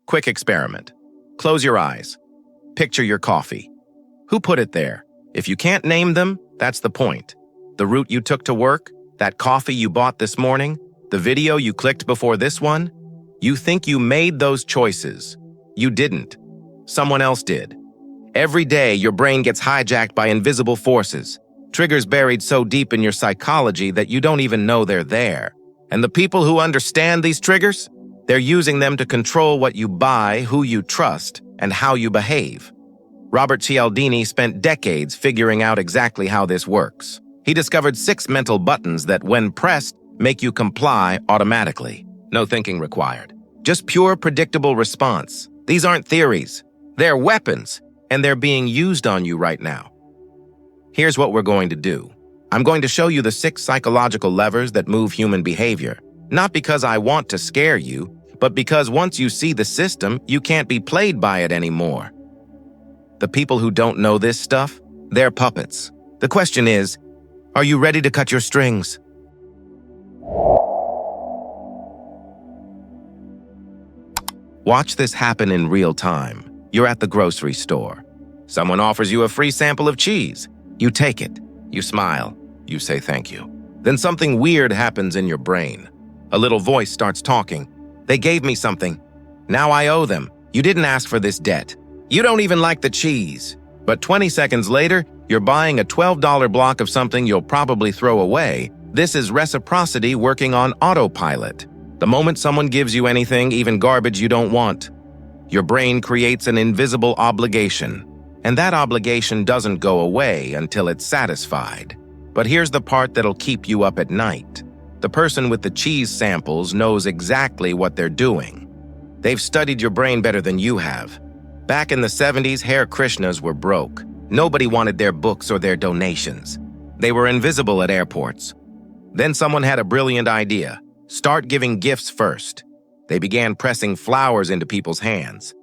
Quick experiment. Close your eyes. Picture your coffee. Who put it there? If you can't name them, that's the point. The route you took to work, that coffee you bought this morning, the video you clicked before this one, you think you made those choices. You didn't. Someone else did. Every day, your brain gets hijacked by invisible forces, triggers buried so deep in your psychology that you don't even know they're there. And the people who understand these triggers, they're using them to control what you buy, who you trust, and how you behave. Robert Cialdini spent decades figuring out exactly how this works. He discovered 6 mental buttons that, when pressed, make you comply automatically. No thinking required. Just pure, predictable response. These aren't theories. They're weapons, and they're being used on you right now. Here's what we're going to do. I'm going to show you the 6 psychological levers that move human behavior. Not because I want to scare you, but because once you see the system, you can't be played by it anymore. The people who don't know this stuff, they're puppets. The question is, are you ready to cut your strings? Watch this happen in real time. You're at the grocery store. Someone offers you a free sample of cheese. You take it. You smile. You say thank you. Then something weird happens in your brain. A little voice starts talking. They gave me something. Now I owe them. You didn't ask for this debt. You don't even like the cheese. But 20 seconds later, you're buying a $12 block of something you'll probably throw away. This is reciprocity working on autopilot. The moment someone gives you anything, even garbage you don't want, your brain creates an invisible obligation. And that obligation doesn't go away until it's satisfied. But here's the part that'll keep you up at night. The person with the cheese samples knows exactly what they're doing. They've studied your brain better than you have. Back in the 70s, Hare Krishnas were broke. Nobody wanted their books or their donations. They were invisible at airports. Then someone had a brilliant idea. Start giving gifts first. They began pressing flowers into people's hands.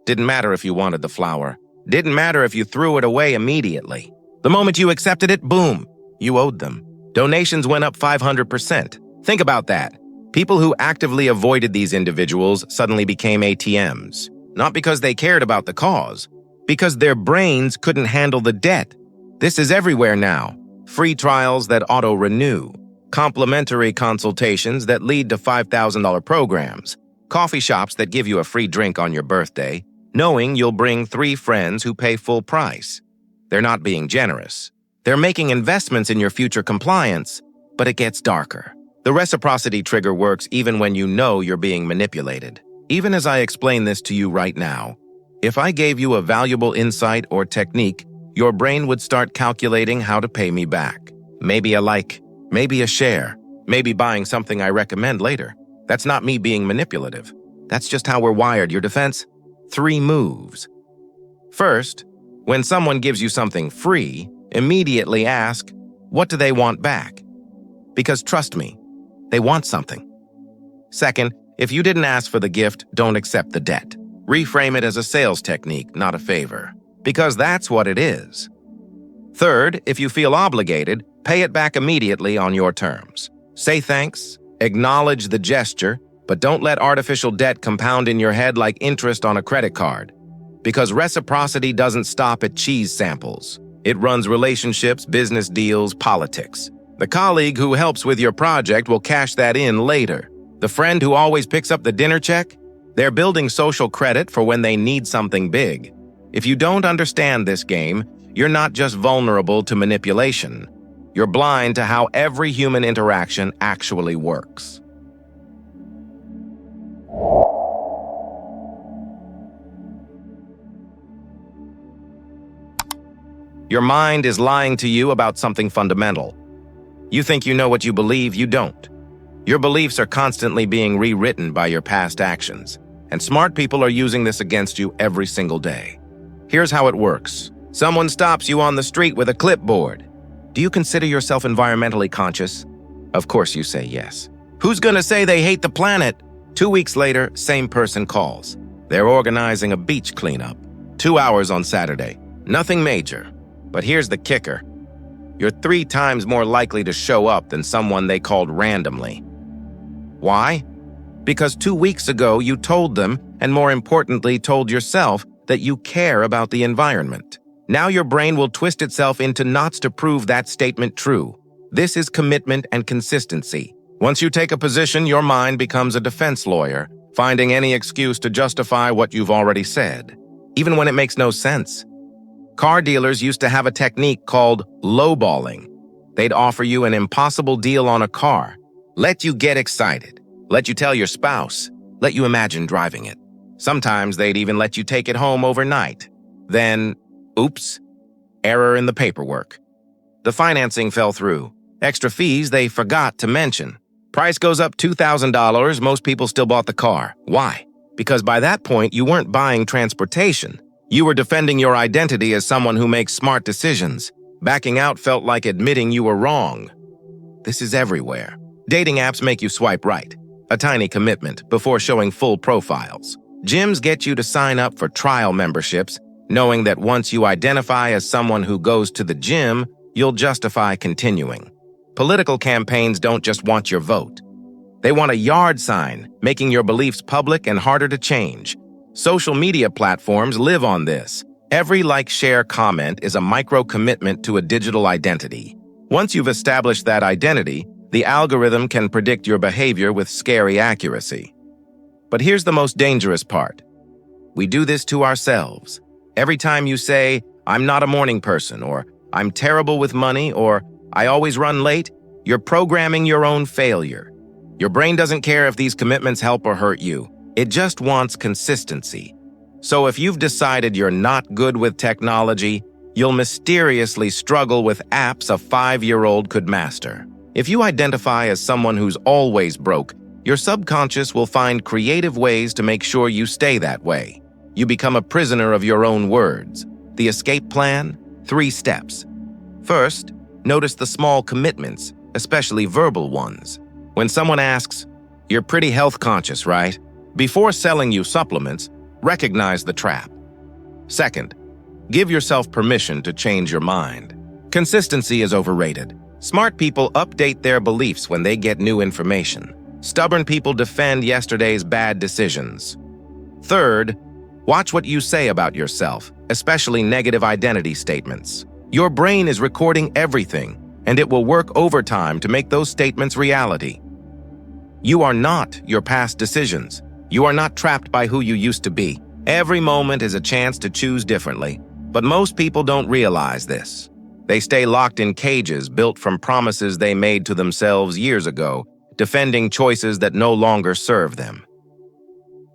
Didn't matter if you wanted the flower. Didn't matter if you threw it away immediately. The moment you accepted it, boom, you owed them. Donations went up 500%. Think about that. People who actively avoided these individuals suddenly became ATMs. Not because they cared about the cause, because their brains couldn't handle the debt. This is everywhere now. Free trials that auto-renew. Complimentary consultations that lead to $5,000 programs. Coffee shops that give you a free drink on your birthday, knowing you'll bring 3 friends who pay full price. They're not being generous. They're making investments in your future compliance, but it gets darker. The reciprocity trigger works even when you know you're being manipulated. Even as I explain this to you right now, if I gave you a valuable insight or technique, your brain would start calculating how to pay me back. Maybe a like, maybe a share, maybe buying something I recommend later. That's not me being manipulative. That's just how we're wired. Your defense? 3 moves. First, when someone gives you something free, immediately ask, what do they want back? Because trust me, they want something. Second, if you didn't ask for the gift, don't accept the debt. Reframe it as a sales technique, not a favor, because that's what it is. Third, if you feel obligated, pay it back immediately on your terms. Say thanks, acknowledge the gesture, but don't let artificial debt compound in your head like interest on a credit card. Because reciprocity doesn't stop at cheese samples. It runs relationships, business deals, politics. The colleague who helps with your project will cash that in later. The friend who always picks up the dinner check? They're building social credit for when they need something big. If you don't understand this game, you're not just vulnerable to manipulation. You're blind to how every human interaction actually works. Your mind is lying to you about something fundamental. You think you know what you believe, you don't. Your beliefs are constantly being rewritten by your past actions, and smart people are using this against you every single day. Here's how it works. Someone stops you on the street with a clipboard. Do you consider yourself environmentally conscious? Of course you say yes. Who's gonna say they hate the planet? 2 weeks later, same person calls. They're organizing a beach cleanup. 2 hours on Saturday. Nothing major. But here's the kicker. You're 3 times more likely to show up than someone they called randomly. Why? Because 2 weeks ago you told them, and more importantly, told yourself that you care about the environment. Now your brain will twist itself into knots to prove that statement true. This is commitment and consistency. Once you take a position, your mind becomes a defense lawyer, finding any excuse to justify what you've already said, even when it makes no sense. Car dealers used to have a technique called lowballing. They'd offer you an impossible deal on a car, let you get excited, let you tell your spouse, let you imagine driving it. Sometimes they'd even let you take it home overnight. Then, oops, error in the paperwork. The financing fell through. Extra fees they forgot to mention. Price goes up $2,000, most people still bought the car. Why? Because by that point, you weren't buying transportation. You were defending your identity as someone who makes smart decisions. Backing out felt like admitting you were wrong. This is everywhere. Dating apps make you swipe right, a tiny commitment before showing full profiles. Gyms get you to sign up for trial memberships, knowing that once you identify as someone who goes to the gym, you'll justify continuing. Political campaigns don't just want your vote. They want a yard sign, making your beliefs public and harder to change. Social media platforms live on this. Every like, share, comment is a micro-commitment to a digital identity. Once you've established that identity, the algorithm can predict your behavior with scary accuracy. But here's the most dangerous part. We do this to ourselves. Every time you say, "I'm not a morning person," or "I'm terrible with money," or "I always run late," you're programming your own failure. Your brain doesn't care if these commitments help or hurt you. It just wants consistency. So if you've decided you're not good with technology, you'll mysteriously struggle with apps a 5-year-old could master. If you identify as someone who's always broke, your subconscious will find creative ways to make sure you stay that way. You become a prisoner of your own words. The escape plan? 3 steps. First, notice the small commitments, especially verbal ones. When someone asks, "You're pretty health conscious, right?" Before selling you supplements, recognize the trap. Second, give yourself permission to change your mind. Consistency is overrated. Smart people update their beliefs when they get new information. Stubborn people defend yesterday's bad decisions. Third, watch what you say about yourself, especially negative identity statements. Your brain is recording everything, and it will work overtime to make those statements reality. You are not your past decisions. You are not trapped by who you used to be. Every moment is a chance to choose differently, but most people don't realize this. They stay locked in cages built from promises they made to themselves years ago, defending choices that no longer serve them.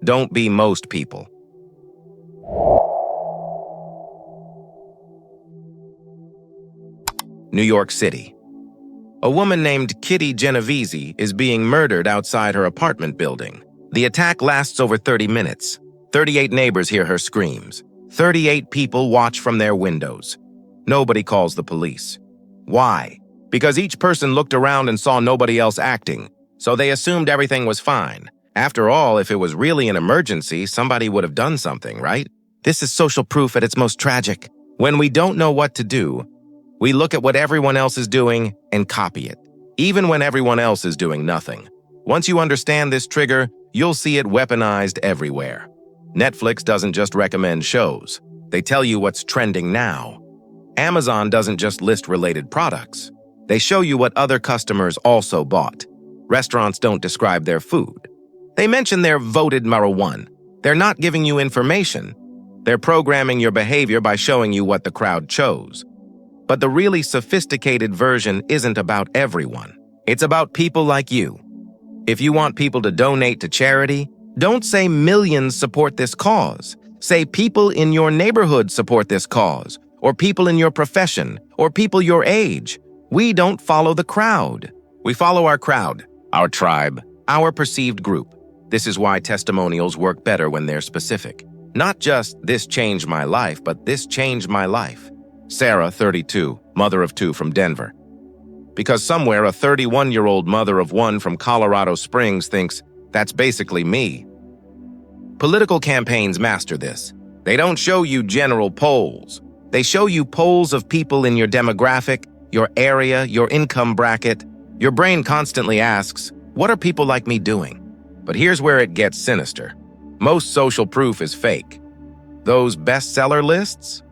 Don't be most people. New York City. A woman named Kitty Genovese is being murdered outside her apartment building. The attack lasts over 30 minutes. 38 neighbors hear her screams. 38 people watch from their windows. Nobody calls the police. Why? Because each person looked around and saw nobody else acting, so they assumed everything was fine. After all, if it was really an emergency, somebody would have done something, right? This is social proof at its most tragic. When we don't know what to do, we look at what everyone else is doing and copy it, even when everyone else is doing nothing. Once you understand this trigger, you'll see it weaponized everywhere. Netflix doesn't just recommend shows. They tell you what's trending now. Amazon doesn't just list related products. They show you what other customers also bought. Restaurants don't describe their food. They mention their voted number 1. They're not giving you information. They're programming your behavior by showing you what the crowd chose. But the really sophisticated version isn't about everyone. It's about people like you. If you want people to donate to charity, don't say millions support this cause. Say people in your neighborhood support this cause, or people in your profession, or people your age. We don't follow the crowd. We follow our crowd, our tribe, our perceived group. This is why testimonials work better when they're specific. Not just, "This changed my life," but "This changed my life." Sarah, 32, mother of 2 from Denver. Because somewhere a 31-year-old mother of 1 from Colorado Springs thinks, "That's basically me." Political campaigns master this. They don't show you general polls. They show you polls of people in your demographic, your area, your income bracket. Your brain constantly asks, "What are people like me doing?" But here's where it gets sinister. Most social proof is fake. Those bestseller lists?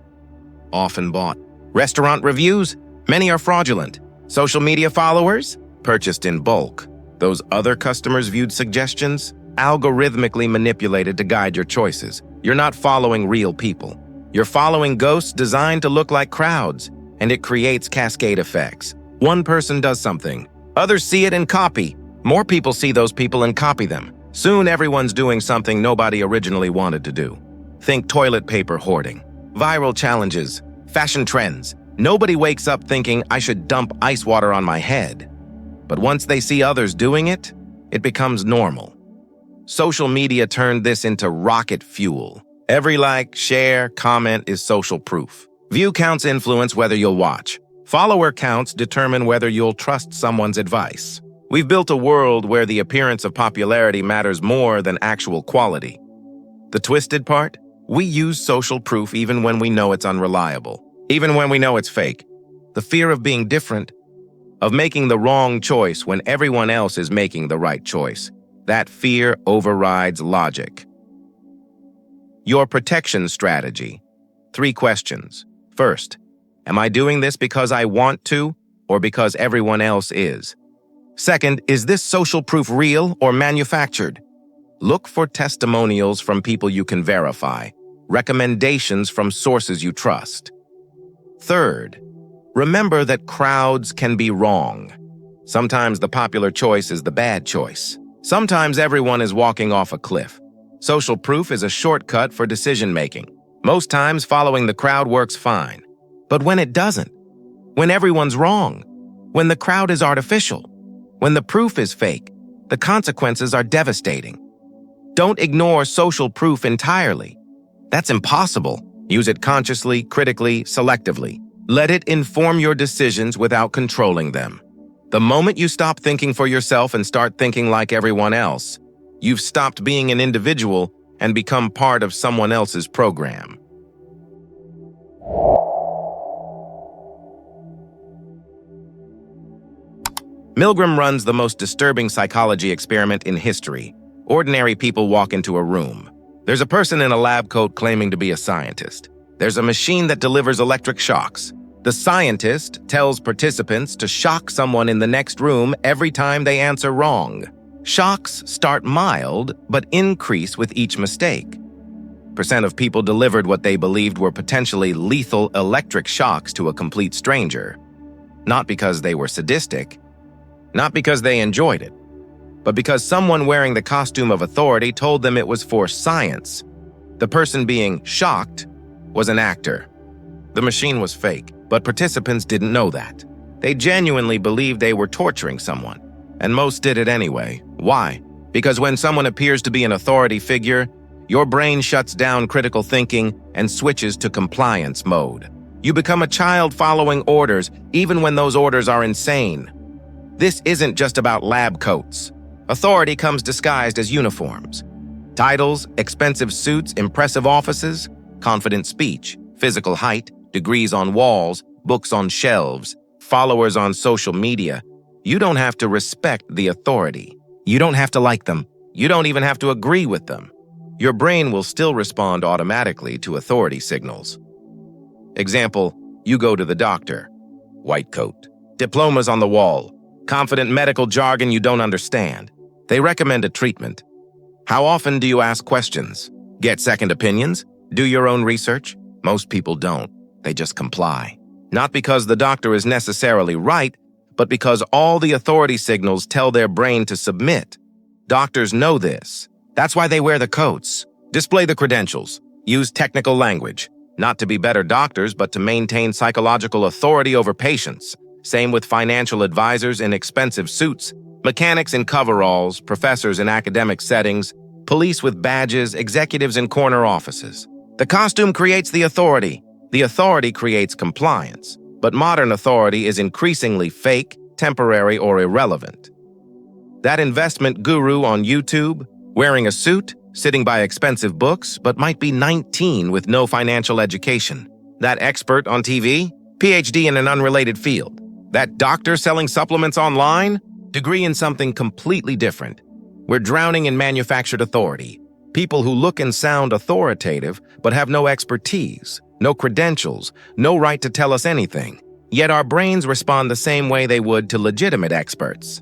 Often bought. Restaurant reviews? Many are fraudulent. Social media followers? Purchased in bulk. Those other customers viewed suggestions? Algorithmically manipulated to guide your choices. You're not following real people. You're following ghosts designed to look like crowds, and it creates cascade effects. One person does something. Others see it and copy. More people see those people and copy them. Soon everyone's doing something nobody originally wanted to do. Think toilet paper hoarding, viral challenges, fashion trends. Nobody wakes up thinking, I should dump ice water on my head. But once they see others doing it, it becomes normal. Social media turned this into rocket fuel. Every like, share, comment is social proof. View counts influence whether you'll watch. Follower counts determine whether you'll trust someone's advice. We've built a world where the appearance of popularity matters more than actual quality. The twisted part? We use social proof even when we know it's unreliable, even when we know it's fake. The fear of being different, of making the wrong choice when everyone else is making the right choice. That fear overrides logic. Your protection strategy. 3 questions. First, am I doing this because I want to or because everyone else is? Second, is this social proof real or manufactured? Look for testimonials from people you can verify, recommendations from sources you trust. Third, remember that crowds can be wrong. Sometimes the popular choice is the bad choice. Sometimes everyone is walking off a cliff. Social proof is a shortcut for decision-making. Most times following the crowd works fine. But when it doesn't, when everyone's wrong, when the crowd is artificial, when the proof is fake, the consequences are devastating. Don't ignore social proof entirely. That's impossible. Use it consciously, critically, selectively. Let it inform your decisions without controlling them. The moment you stop thinking for yourself and start thinking like everyone else, you've stopped being an individual and become part of someone else's program. Milgram runs the most disturbing psychology experiment in history. Ordinary people walk into a room. There's a person in a lab coat claiming to be a scientist. There's a machine that delivers electric shocks. The scientist tells participants to shock someone in the next room every time they answer wrong. Shocks start mild, but increase with each mistake. Percent of people delivered what they believed were potentially lethal electric shocks to a complete stranger. Not because they were sadistic, not because they enjoyed it, but because someone wearing the costume of authority told them it was for science. The person being shocked was an actor. The machine was fake, but participants didn't know that. They genuinely believed they were torturing someone, and most did it anyway. Why? Because when someone appears to be an authority figure, your brain shuts down critical thinking and switches to compliance mode. You become a child following orders, even when those orders are insane. This isn't just about lab coats. Authority comes disguised as uniforms. Titles, expensive suits, impressive offices, confident speech, physical height, degrees on walls, books on shelves, followers on social media. You don't have to respect the authority. You don't have to like them. You don't even have to agree with them. Your brain will still respond automatically to authority signals. Example, you go to the doctor. White coat. Diplomas on the wall. Confident medical jargon you don't understand. They recommend a treatment. How often do you ask questions? Get second opinions? Do your own research? Most people don't. They just comply. Not because the doctor is necessarily right, but because all the authority signals tell their brain to submit. Doctors know this. That's why they wear the coats. Display the credentials. Use technical language. Not to be better doctors, but to maintain psychological authority over patients. Same with financial advisors in expensive suits, mechanics in coveralls, professors in academic settings, police with badges, executives in corner offices. The costume creates the authority. The authority creates compliance. But modern authority is increasingly fake, temporary, or irrelevant. That investment guru on YouTube, wearing a suit, sitting by expensive books, but might be 19 with no financial education. That expert on TV, PhD in an unrelated field. That doctor selling supplements online, degree in something completely different. We're drowning in manufactured authority. People who look and sound authoritative but have no expertise, no credentials, no right to tell us anything. Yet our brains respond the same way they would to legitimate experts.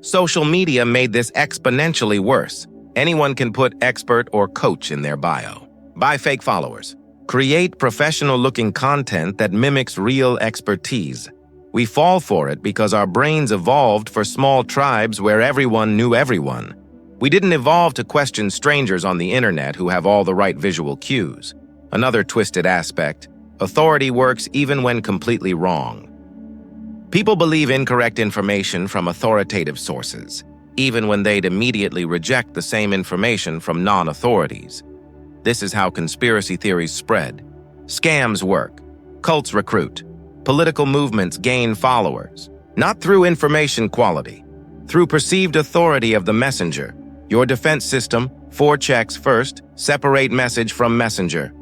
Social media made this exponentially worse. Anyone can put expert or coach in their bio. Buy fake followers. Create professional-looking content that mimics real expertise. We fall for it because our brains evolved for small tribes where everyone knew everyone. We didn't evolve to question strangers on the internet who have all the right visual cues. Another twisted aspect: authority works even when completely wrong. People believe incorrect information from authoritative sources, even when they'd immediately reject the same information from non-authorities. This is how conspiracy theories spread. Scams work. Cults recruit. Political movements gain followers. Not through information quality, through perceived authority of the messenger. Your defense system: 4 checks first, separate message from messenger.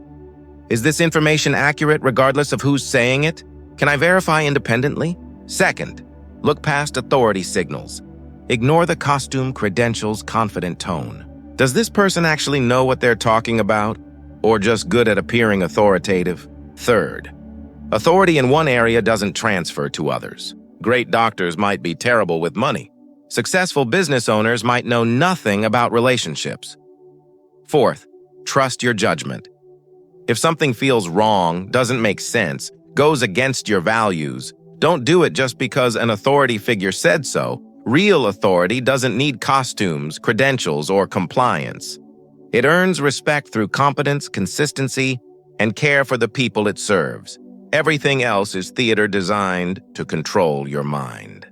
Is this information accurate regardless of who's saying it? Can I verify independently? Second, look past authority signals. Ignore the costume, credentials, confident tone. Does this person actually know what they're talking about, or just good at appearing authoritative? Third, authority in one area doesn't transfer to others. Great doctors might be terrible with money. Successful business owners might know nothing about relationships. Fourth, trust your judgment. If something feels wrong, doesn't make sense, goes against your values, don't do it just because an authority figure said so. Real authority doesn't need costumes, credentials, or compliance. It earns respect through competence, consistency, and care for the people it serves. Everything else is theater designed to control your mind.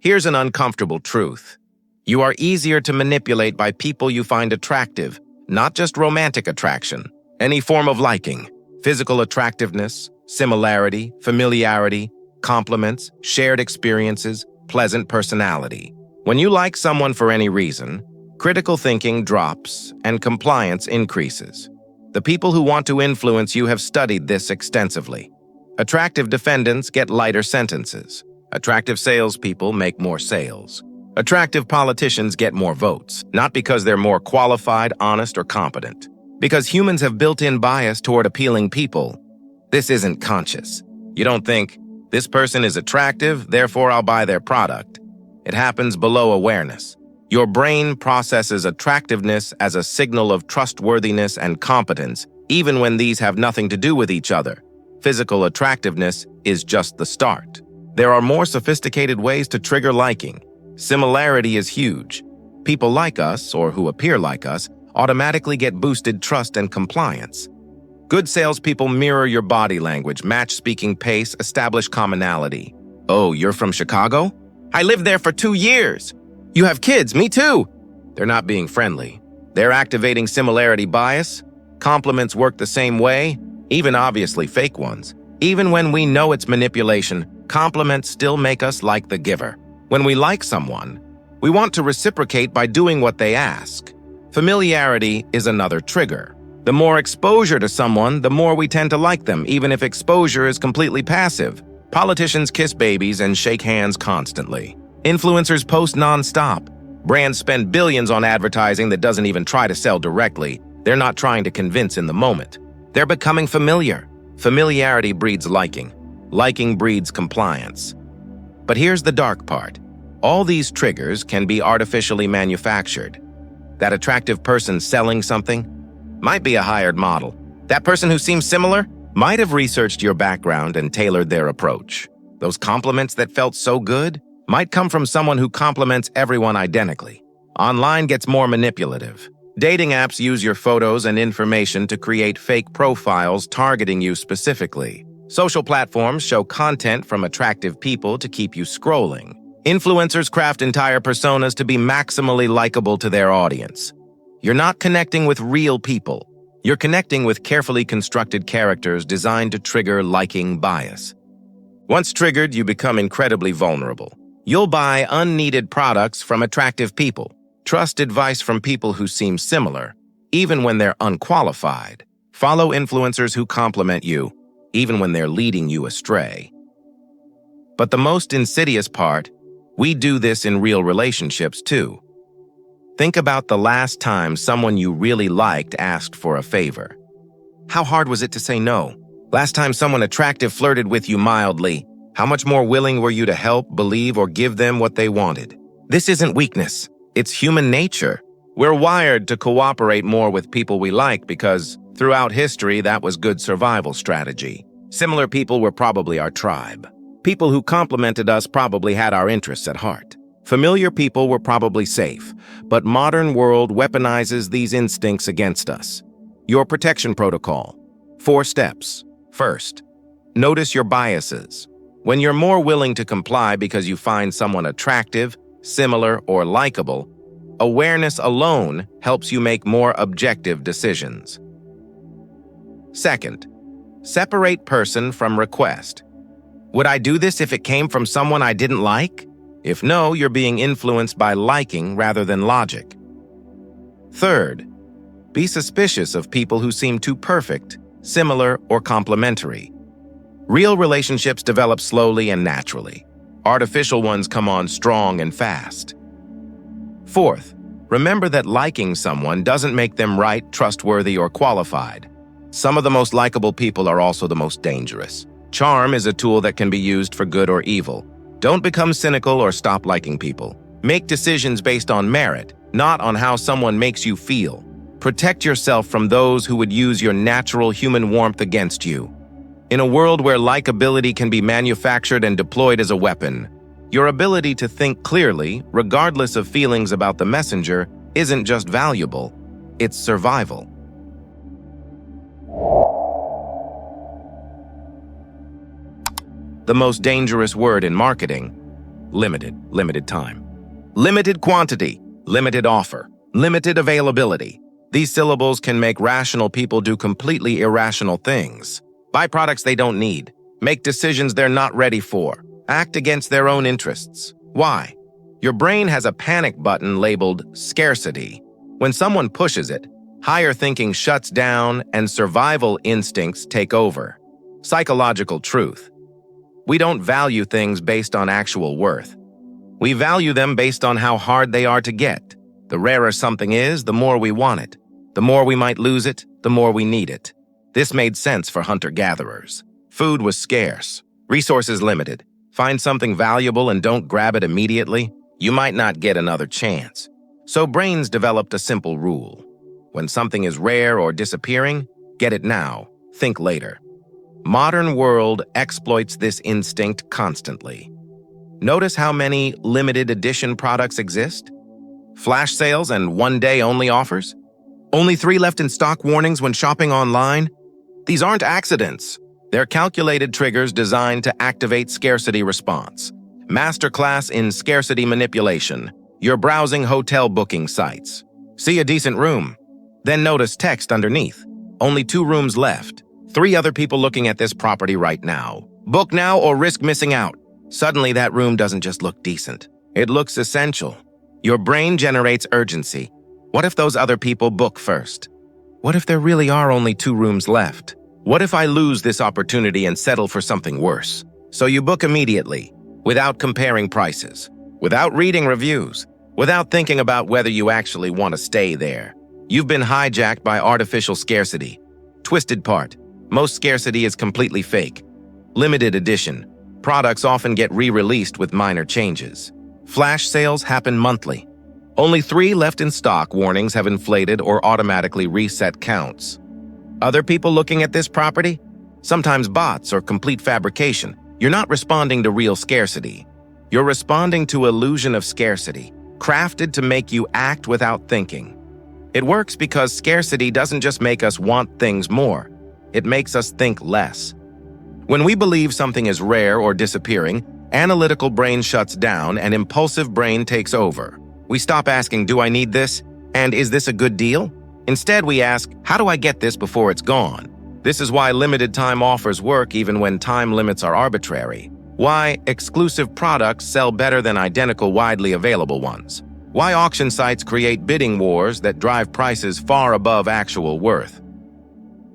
Here's an uncomfortable truth. You are easier to manipulate by people you find attractive, not just romantic attraction. Any form of liking: physical attractiveness, similarity, familiarity, compliments, shared experiences, pleasant personality. When you like someone for any reason, critical thinking drops and compliance increases. The people who want to influence you have studied this extensively. Attractive defendants get lighter sentences. Attractive salespeople make more sales. Attractive politicians get more votes, not because they're more qualified, honest, or competent. Because humans have built-in bias toward appealing people. This isn't conscious. You don't think, this person is attractive, therefore I'll buy their product. It happens below awareness. Your brain processes attractiveness as a signal of trustworthiness and competence, even when these have nothing to do with each other. Physical attractiveness is just the start. There are more sophisticated ways to trigger liking. Similarity is huge. People like us, or who appear like us, automatically get boosted trust and compliance. Good salespeople mirror your body language, match speaking pace, establish commonality. Oh, you're from Chicago? I lived there for 2 years. You have kids, me too. They're not being friendly. They're activating similarity bias. Compliments work the same way, even obviously fake ones. Even when we know it's manipulation, compliments still make us like the giver. When we like someone, we want to reciprocate by doing what they ask. Familiarity is another trigger. The more exposure to someone, the more we tend to like them, even if exposure is completely passive. Politicians kiss babies and shake hands constantly. Influencers post non-stop. Brands spend billions on advertising that doesn't even try to sell directly. They're not trying to convince in the moment. They're becoming familiar. Familiarity breeds liking. Liking breeds compliance. But here's the dark part. All these triggers can be artificially manufactured. That attractive person selling something might be a hired model. That person who seems similar might have researched your background and tailored their approach. Those compliments that felt so good might come from someone who compliments everyone identically. Online gets more manipulative. Dating apps use your photos and information to create fake profiles targeting you specifically. Social platforms show content from attractive people to keep you scrolling. Influencers craft entire personas to be maximally likable to their audience. You're not connecting with real people. You're connecting with carefully constructed characters designed to trigger liking bias. Once triggered, you become incredibly vulnerable. You'll buy unneeded products from attractive people. Trust advice from people who seem similar, even when they're unqualified. Follow influencers who compliment you, even when they're leading you astray. But the most insidious part, we do this in real relationships too. Think about the last time someone you really liked asked for a favor. How hard was it to say no? Last time someone attractive flirted with you mildly, how much more willing were you to help, believe, or give them what they wanted? This isn't weakness. It's human nature. We're wired to cooperate more with people we like because, throughout history, that was good survival strategy. Similar people were probably our tribe. People who complimented us probably had our interests at heart. Familiar people were probably safe, but modern world weaponizes these instincts against us. Your protection protocol. 4 steps. First, notice your biases. When you're more willing to comply because you find someone attractive, similar, or likable, awareness alone helps you make more objective decisions. Second, separate person from request. Would I do this if it came from someone I didn't like? If no, you're being influenced by liking rather than logic. Third, be suspicious of people who seem too perfect, similar, or complementary. Real relationships develop slowly and naturally. Artificial ones come on strong and fast. Fourth, remember that liking someone doesn't make them right, trustworthy, or qualified. Some of the most likable people are also the most dangerous. Charm is a tool that can be used for good or evil. Don't become cynical or stop liking people. Make decisions based on merit, not on how someone makes you feel. Protect yourself from those who would use your natural human warmth against you. In a world where likability can be manufactured and deployed as a weapon, your ability to think clearly, regardless of feelings about the messenger, isn't just valuable, it's survival. The most dangerous word in marketing: limited time. Limited quantity, limited offer, limited availability. These syllables can make rational people do completely irrational things. Buy products they don't need, make decisions they're not ready for, act against their own interests. Why? Your brain has a panic button labeled scarcity. When someone pushes it, higher thinking shuts down and survival instincts take over. Psychological truth. We don't value things based on actual worth. We value them based on how hard they are to get. The rarer something is, the more we want it. The more we might lose it, the more we need it. This made sense for hunter-gatherers. Food was scarce, resources limited. Find something valuable and don't grab it immediately, you might not get another chance. So brains developed a simple rule. When something is rare or disappearing, get it now, think later. Modern world exploits this instinct constantly. Notice how many limited edition products exist? Flash sales and one-day only offers? Only 3 left in stock warnings when shopping online? These aren't accidents. They're calculated triggers designed to activate scarcity response. Masterclass in scarcity manipulation. You're browsing hotel booking sites. See a decent room. Then notice text underneath. Only 2 rooms left. 3 other people looking at this property right now. Book now or risk missing out. Suddenly that room doesn't just look decent. It looks essential. Your brain generates urgency. What if those other people book first? What if there really are only 2 rooms left? What if I lose this opportunity and settle for something worse? So you book immediately, without comparing prices, without reading reviews, without thinking about whether you actually want to stay there. You've been hijacked by artificial scarcity. Twisted part: most scarcity is completely fake. Limited edition. Products often get re-released with minor changes. Flash sales happen monthly. Only 3 left in stock warnings have inflated or automatically reset counts. Other people looking at this property? Sometimes bots or complete fabrication. You're not responding to real scarcity. You're responding to illusion of scarcity, crafted to make you act without thinking. It works because scarcity doesn't just make us want things more. It makes us think less. When we believe something is rare or disappearing, analytical brain shuts down and impulsive brain takes over. We stop asking, do I need this? And is this a good deal? Instead, we ask, how do I get this before it's gone? This is why limited time offers work even when time limits are arbitrary. Why exclusive products sell better than identical widely available ones. Why auction sites create bidding wars that drive prices far above actual worth.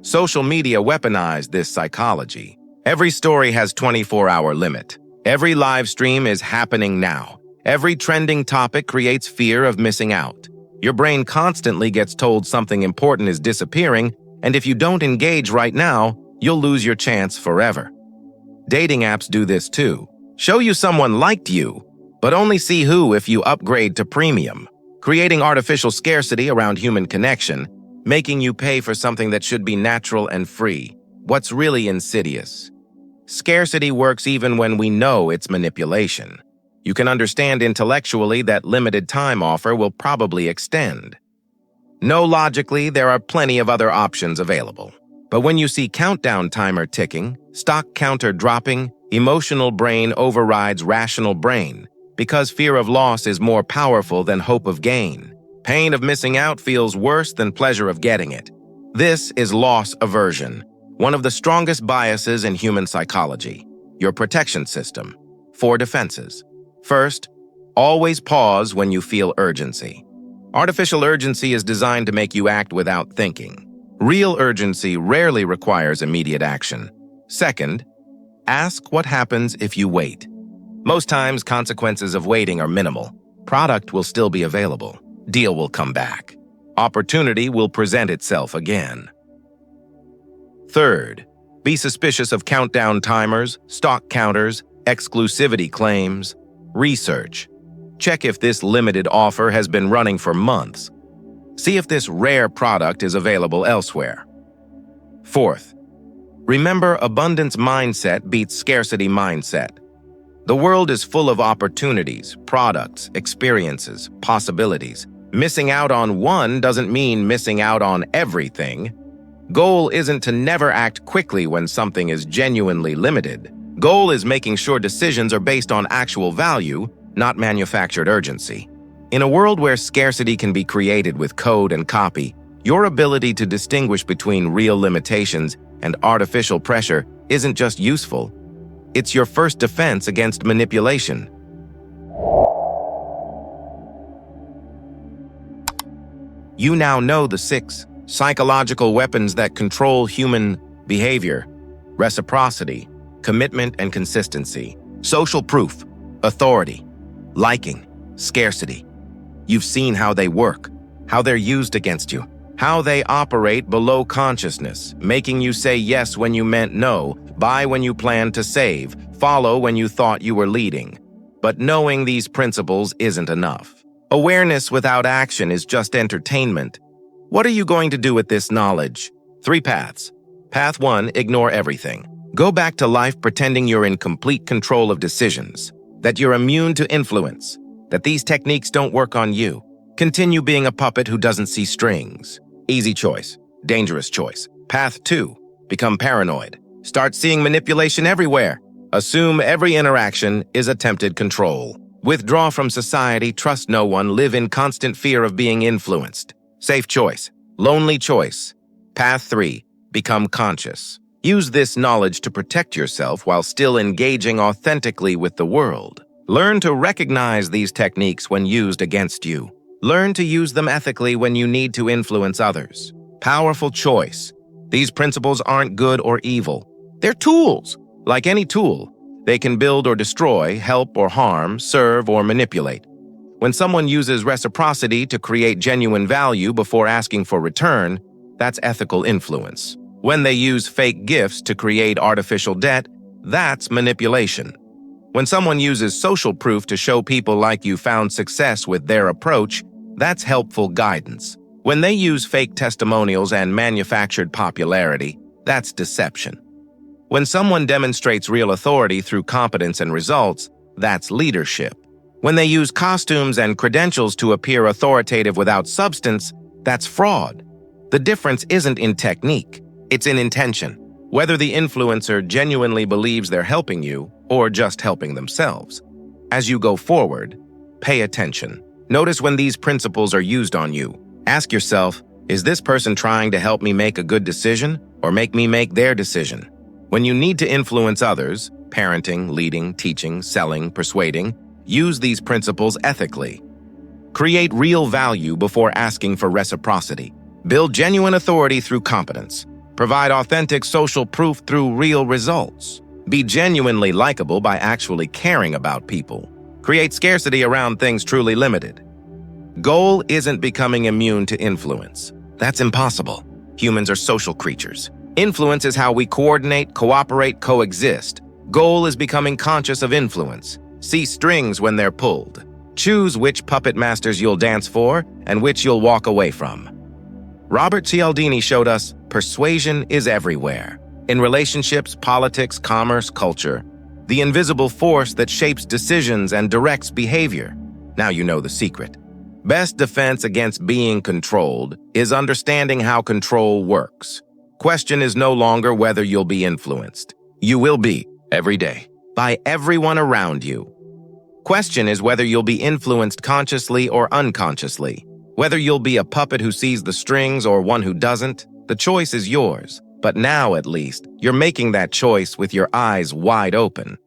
Social media weaponized this psychology. Every story has 24-hour limit. Every live stream is happening now. Every trending topic creates fear of missing out. Your brain constantly gets told something important is disappearing, and if you don't engage right now, you'll lose your chance forever. Dating apps do this too. Show you someone liked you, but only see who if you upgrade to premium, creating artificial scarcity around human connection, making you pay for something that should be natural and free. What's really insidious? Scarcity works even when we know it's manipulation. You can understand intellectually that limited time offer will probably extend. Know logically there are plenty of other options available. But when you see countdown timer ticking, stock counter dropping, emotional brain overrides rational brain because fear of loss is more powerful than hope of gain. Pain of missing out feels worse than pleasure of getting it. This is loss aversion, one of the strongest biases in human psychology. Your protection system. 4 defenses. First, always pause when you feel urgency. Artificial urgency is designed to make you act without thinking. Real urgency rarely requires immediate action. Second, ask what happens if you wait. Most times, consequences of waiting are minimal. Product will still be available. Deal will come back. Opportunity will present itself again. Third, be suspicious of countdown timers, stock counters, exclusivity claims. Research. Check if this limited offer has been running for months. See if this rare product is available elsewhere. Fourth, remember abundance mindset beats scarcity mindset. The world is full of opportunities, products, experiences, possibilities. Missing out on one doesn't mean missing out on everything. Goal isn't to never act quickly when something is genuinely limited. Goal is making sure decisions are based on actual value, not manufactured urgency. In a world where scarcity can be created with code and copy, your ability to distinguish between real limitations and artificial pressure isn't just useful, it's your first defense against manipulation. You now know the 6 psychological weapons that control human behavior: reciprocity, commitment and consistency, social proof, authority, liking, scarcity. You've seen how they work, how they're used against you, how they operate below consciousness, making you say yes when you meant no, buy when you planned to save, follow when you thought you were leading. But knowing these principles isn't enough. Awareness without action is just entertainment. What are you going to do with this knowledge? 3 paths. Path 1, ignore everything. Go back to life pretending you're in complete control of decisions, that you're immune to influence, that these techniques don't work on you. Continue being a puppet who doesn't see strings. Easy choice, dangerous choice. Path 2, become paranoid. Start seeing manipulation everywhere. Assume every interaction is attempted control. Withdraw from society, trust no one, live in constant fear of being influenced. Safe choice, lonely choice. Path 3, become conscious. Use this knowledge to protect yourself while still engaging authentically with the world. Learn to recognize these techniques when used against you. Learn to use them ethically when you need to influence others. Powerful choice. These principles aren't good or evil. They're tools. Like any tool, they can build or destroy, help or harm, serve or manipulate. When someone uses reciprocity to create genuine value before asking for return, that's ethical influence. When they use fake gifts to create artificial debt, that's manipulation. When someone uses social proof to show people like you found success with their approach, that's helpful guidance. When they use fake testimonials and manufactured popularity, that's deception. When someone demonstrates real authority through competence and results, that's leadership. When they use costumes and credentials to appear authoritative without substance, that's fraud. The difference isn't in technique, it's in intention. Whether the influencer genuinely believes they're helping you or just helping themselves. As you go forward, pay attention. Notice when these principles are used on you. Ask yourself, is this person trying to help me make a good decision or make me make their decision? When you need to influence others, parenting, leading, teaching, selling, persuading, use these principles ethically. Create real value before asking for reciprocity. Build genuine authority through competence. Provide authentic social proof through real results. Be genuinely likable by actually caring about people. Create scarcity around things truly limited. Goal isn't becoming immune to influence. That's impossible. Humans are social creatures. Influence is how we coordinate, cooperate, coexist. Goal is becoming conscious of influence. See strings when they're pulled. Choose which puppet masters you'll dance for and which you'll walk away from. Robert Cialdini showed us persuasion is everywhere. In relationships, politics, commerce, culture. The invisible force that shapes decisions and directs behavior. Now you know the secret. Best defense against being controlled is understanding how control works. Question is no longer whether you'll be influenced. You will be, every day, by everyone around you. Question is whether you'll be influenced consciously or unconsciously. Whether you'll be a puppet who sees the strings or one who doesn't, the choice is yours. But now, at least, you're making that choice with your eyes wide open.